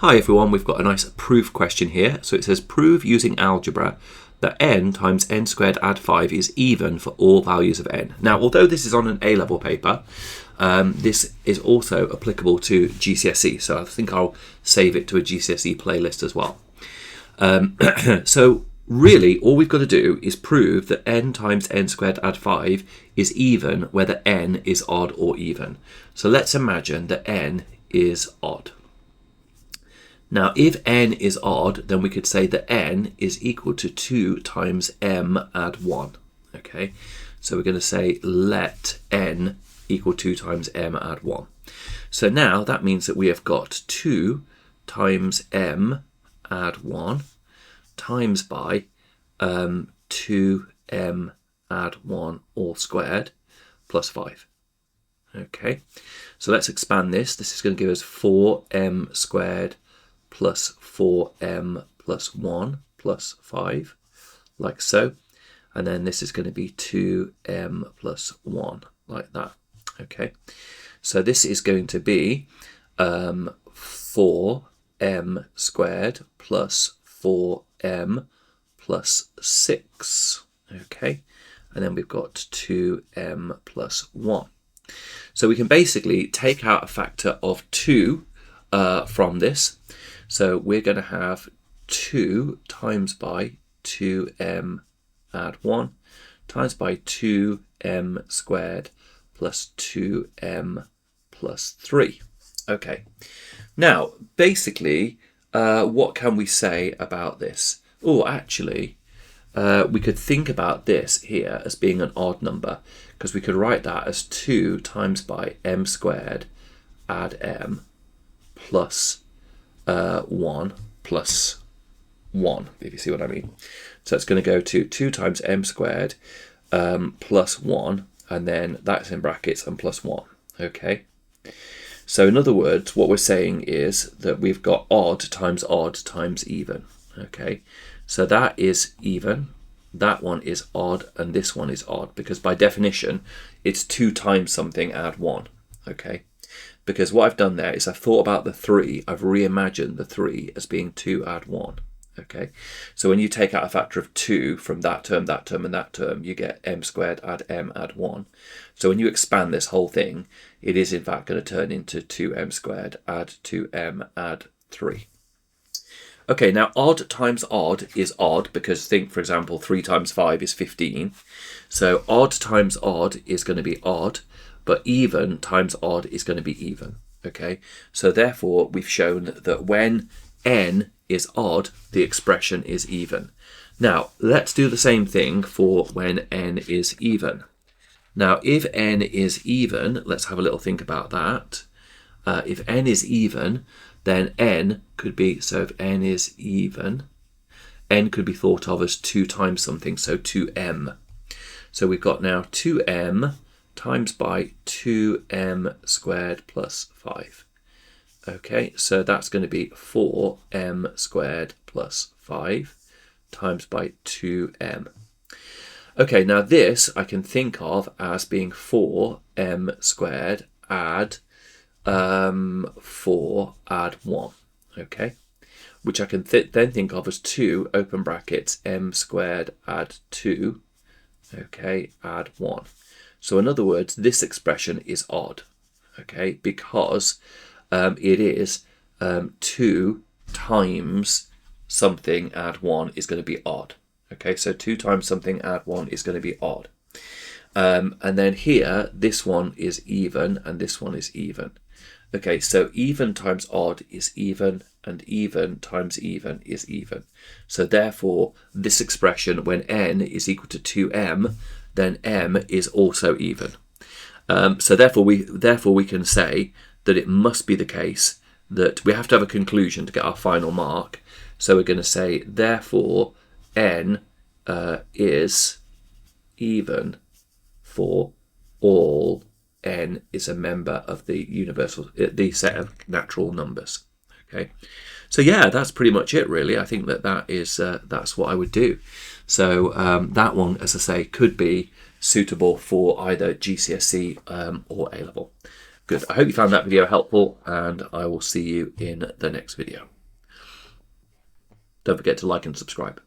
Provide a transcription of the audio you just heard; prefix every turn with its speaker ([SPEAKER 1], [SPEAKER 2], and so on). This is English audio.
[SPEAKER 1] Hi everyone, we've got a nice proof question here. So it says prove using algebra that n times n squared add 5 is even for all values of n. Now, although this is on an A-level paper, this is also applicable to GCSE. So I think I'll save it to a GCSE playlist as well. So really, all we've got to do is prove that n times n squared add 5 is even whether n is odd or even. So let's imagine that n is odd. Now, if n is odd, then we could say that n is equal to 2 times m add 1. Okay, so we're going to say let n equal 2 times m add 1. So now that means that we have got 2 times m add 1 times by 2m add 1 all squared plus 5. Okay, so let's expand this. This is going to give us 4m squared plus 4m plus 1 plus 5, like so. And then this is going to be 2m plus 1, like that. Okay, so this is going to be 4m squared plus 4m plus 6. Okay, and then we've got 2m plus 1. So we can basically take out a factor of 2 from this. So we're going to have 2 times by 2m add 1 times by 2m squared plus 2m plus 3. Okay, now basically what can we say about this? Oh, actually we could think about this here as being an odd number, because we could write that as 2 times by m squared add m plus 1 plus 1, if you see what I mean. So it's going to go to 2 times m squared plus 1, and then that's in brackets and plus 1. Okay, so in other words, what we're saying is that we've got odd times even. Okay, so that is even, that one is odd, and this one is odd, because by definition it's 2 times something add 1. Okay, because what I've done there is I've thought about the 3, I've reimagined the 3 as being 2 add 1. Okay, so when you take out a factor of 2 from that term, and that term, you get m squared add m add 1. So when you expand this whole thing, it is in fact going to turn into 2m squared add 2m add 3. Okay, now odd times odd is odd, because think, for example, 3 times 5 is 15. So odd times odd is going to be odd, but even times odd is going to be even. Okay, so therefore we've shown that when n is odd, the expression is even. Now let's do the same thing for when n is even. Now if n is even, let's have a little think about that. If n is even, then n could be, so if n is even, n could be thought of as 2 times something, so 2m. So we've got now 2m times by 2m squared plus 5. Okay, so that's going to be 4m squared plus 5 times by 2m. Okay, now this I can think of as being 4m squared add 4 add 1. Okay, which I can then think of as 2 open brackets m squared add 2, okay, add 1. So in other words, this expression is odd, okay, because it is 2 times something add 1 is going to be odd. Okay, so 2 times something add 1 is going to be odd. And then here, this one is even, and this one is even. Okay, so even times odd is even, and even times even is even. So therefore, this expression, when n is equal to 2m, then m is also even. So therefore we can say that it must be the case that we have to have a conclusion to get our final mark. So we're going to say therefore n is even for all n is a member of the set of natural numbers. Okay, so yeah, that's pretty much it really. I think that's what I would do. So that one, as I say, could be suitable for either GCSE or A-level. Good. I hope you found that video helpful, and I will see you in the next video. Don't forget to like and subscribe.